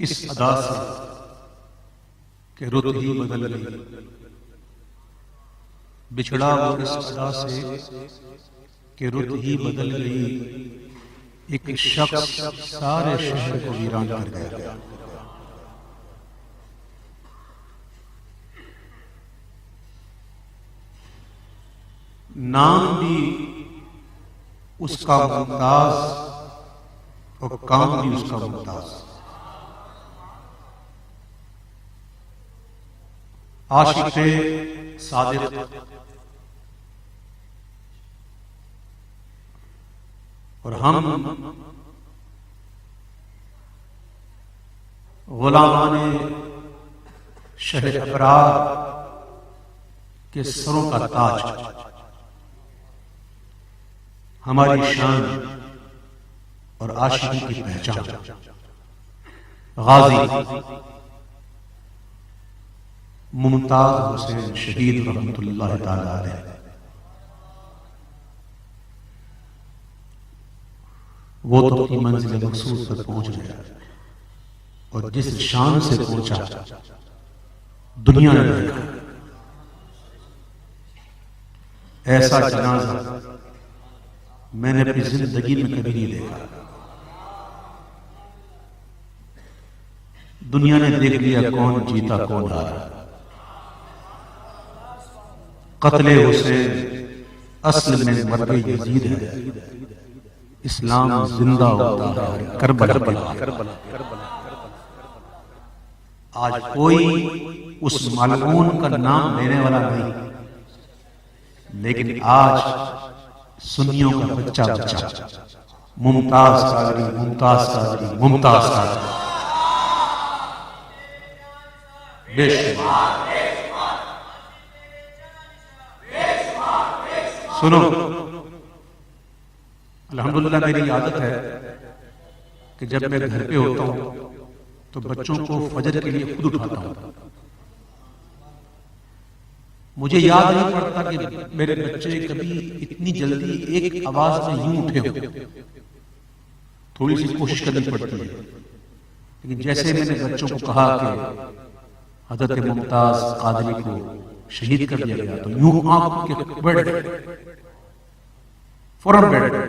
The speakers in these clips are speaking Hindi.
इस अदा से कि रुत ही बदल गई, बिछड़ा वो इस अदा से कि रुत ही बदल गई। एक शख्स सारे शहर को वीरान कर गया। नाम भी उसका मुमताज और काम भी उसका मुमताज। आशिक़े सादिक़ और हम गुलामाने शहर अबरार के सरों का ताज, हमारी शान और आशिकी की पहचान। गाजी मुमताज हुसैन शहीद रहमतुल्लाह ताला अलैह, वो तो अपनी मंजिल मकसूद पर पहुंच गया और जिस शान से पहुंचा दुनिया ने देखा। ऐसा जनाजा मैंने अपनी जिंदगी में कभी नहीं देखा। दुनिया ने देख लिया कौन जीता कौन हारा। कत्ले हुसैन असल में मर्द यजीद है, इस्लाम जिंदा होता है करबला। आज कोई उस मलऊन का नाम लेने वाला नहीं, लेकिन आज सुन्नियों का बच्चा मुमताज कादरी, मुमताज कादरी, मुमताज कादरी। सुनो, अल्हम्दुलिल्लाह मेरी आदत है कि जब मैं घर पे होता हूं तो बच्चों को फजर के लिए खुद उठाता हूं। मुझे याद नहीं पड़ता कि मेरे बच्चे कभी इतनी जल्दी एक आवाज में यूं उठे हो। थोड़ी सी कोशिश करनी पड़ती है, लेकिन जैसे मैंने बच्चों को कहा कि हजरत मुमताज कादरी को शहीद कर दिया गया तो यूं आंख के बैठ गए, फौरन बैठ गए।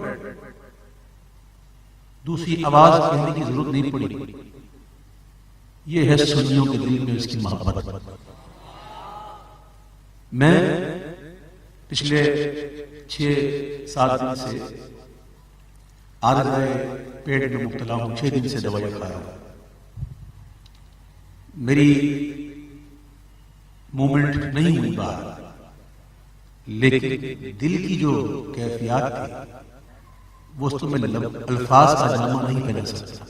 दूसरी आवाज कहने की जरूरत नहीं पड़ी। ये है सुन्नियों के दिल में इसकी मोहब्बत। मैं पिछले 6-7 दिन से आर्ज़े पेट में मुब्तला हूं। 6 दिन से दवाई खा रहा हूं। मेरी मूवमेंट नहीं हुई बाहर, लेकिन दिल की जो कैफियत थी वो तो मैं अल्फाज का जामा नहीं पहन सकता।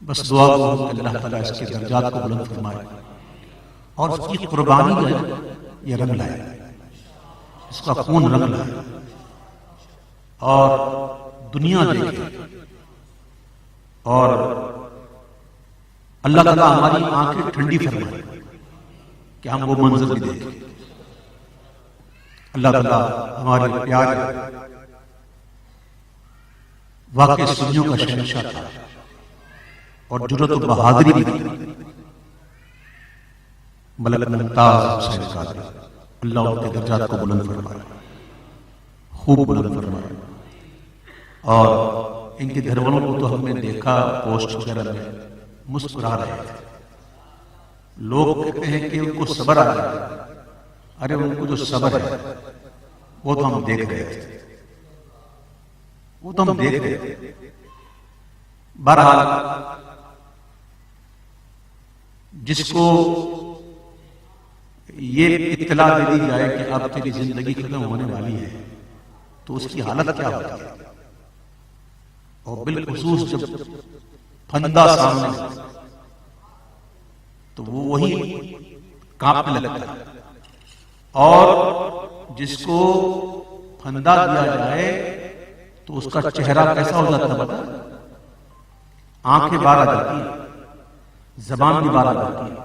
बस दुआ करो कि अल्लाह ताला इसके दर्जात को बुलंद फरमाए और उसकी कुर्बानी जो है ये रंग लाए, इसका खून रंग लाए और दुनिया देखे और अल्लाह ताला हमारी आंखें ठंडी फरमाए कि हम वो मंजर भी देखें। अल्लाह ताला हमारे प्यारे वाकई सुन्नियों का शहंशाह था और जुर्रत और बहादुरी भी थी। मलक मुमताज हुसैन कादरी, अल्लाह उनके दर्जात को बुलंद फरमाए, खूब बुलंद फरमाए। और इनके घर वालों को तो हमने देखा पोस्ट वगैरह में मुस्कुरा रहे थे। लोग कहते हैं कि उनको सब्र आ गया। अरे उनको जो सब्र है वो तो हम देख रहे थे, वो तो हम देख रहे थे। बहरहाल जिसको ये इत्तला दे दी जाए कि अब तेरी जिंदगी खत्म होने वाली है तो उसकी हालत क्या होती है। और बिलखुसूस जब फंदा सामने तो वो वही कांपने लगता है। और जिसको फंदा दिया जाए तो उसका चेहरा कैसा हो जाता है बता। आंखें बाहर आ जाती है, जबान भी बाहर आ जाती है।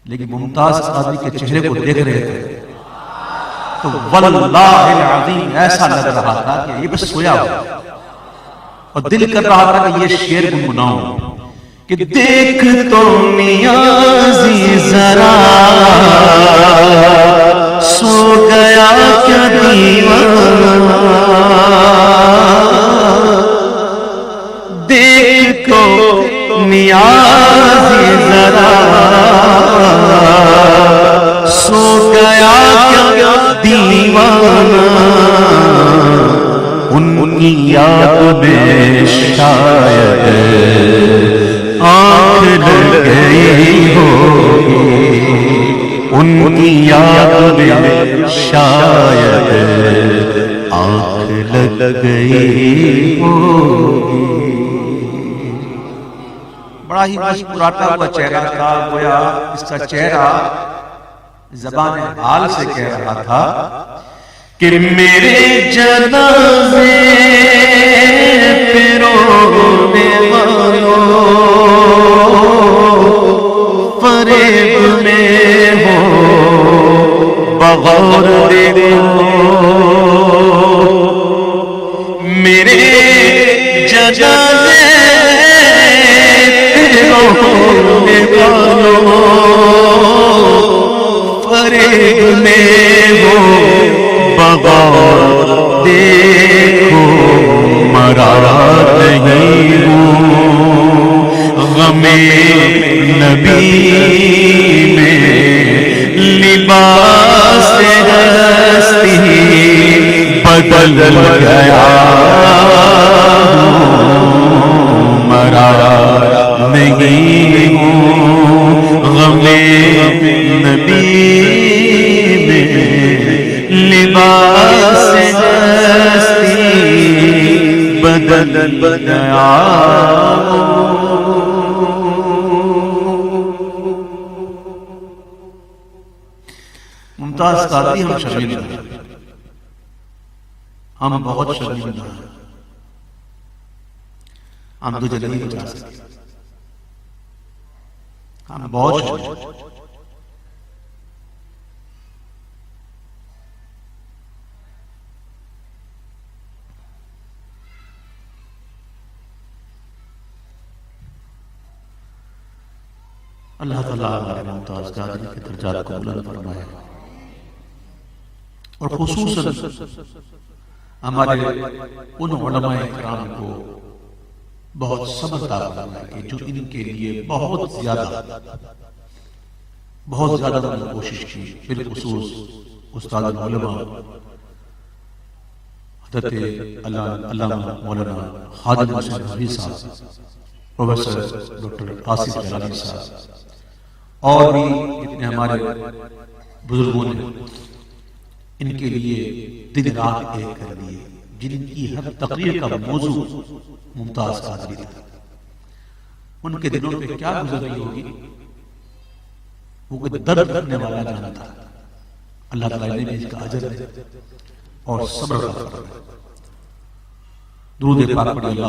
लेकिन मुमताज कादरी के चेहरे को देख रहे थे तो वल्लाहिल अज़ीम ऐसा लग रहा था कि ये बस सोया हुआ। और दिल कर रहा था कि ये शेर गुनगुनाऊं कि देख तो नियाज़ी जरा सो गया क्या दीवाना, देख तो नियाज़ी जरा सो गया क्या दीवाना, उनकी याद में शायद आँख लग गई होगी, उनकी याद में शायद आँख लग गई होगी। बड़ा ही मुस्कुराता हुआ चेहरा था, गोया इसका चेहरा ज़बान हाल से कह रहा था कि मेरे जनाज़े पे रोने वालों फरेब में हो बगौर देखो, मेरे जनाज़े पे रोने वालों फरेब में हो बगौर देखो, मरा नहीं हूँ गमे नबी में, लिबास हस्ती बदल गया हूँ, मरा नहीं हूँ गमे नबी में, लिबास हस्ती बदल गया। मुमताज कहती हम शर्मिंदा हैं, हम बहुत शर्मिंदा हैं, हम तुझे नहीं बचा सकते, हम बहुत शर्मिंदा। अल्लाह ताला हमारे मुमताज कादरी के दर्जात को बुलंद फरमाए और खुसूसन हमारे उन उलमाए किराम को बहुत समझदार बनाए जो इनके लिए बहुत ज्यादा उन्होंने कोशिश की। बिलखुसूस उस्ताद उलमा हज़रत अल्लामा मौलाना खादिम हुसैन नबवी साहब, प्रोफेसर डॉक्टर आसिफ जलाली साहब और भी इतने हमारे बुजुर्गों ने इनके लिए दिन रात एक कर दिए, जिनकी हर तकरीर का मौजू मुमताज कादरी था। उनके दिनों पे क्या गुजर रही होगी वो कोई दर्द करने वाला जानता। अल्लाह ताला ने इसका अजर और सब्र का फरमाया। दुरूद पाक पढ़िए।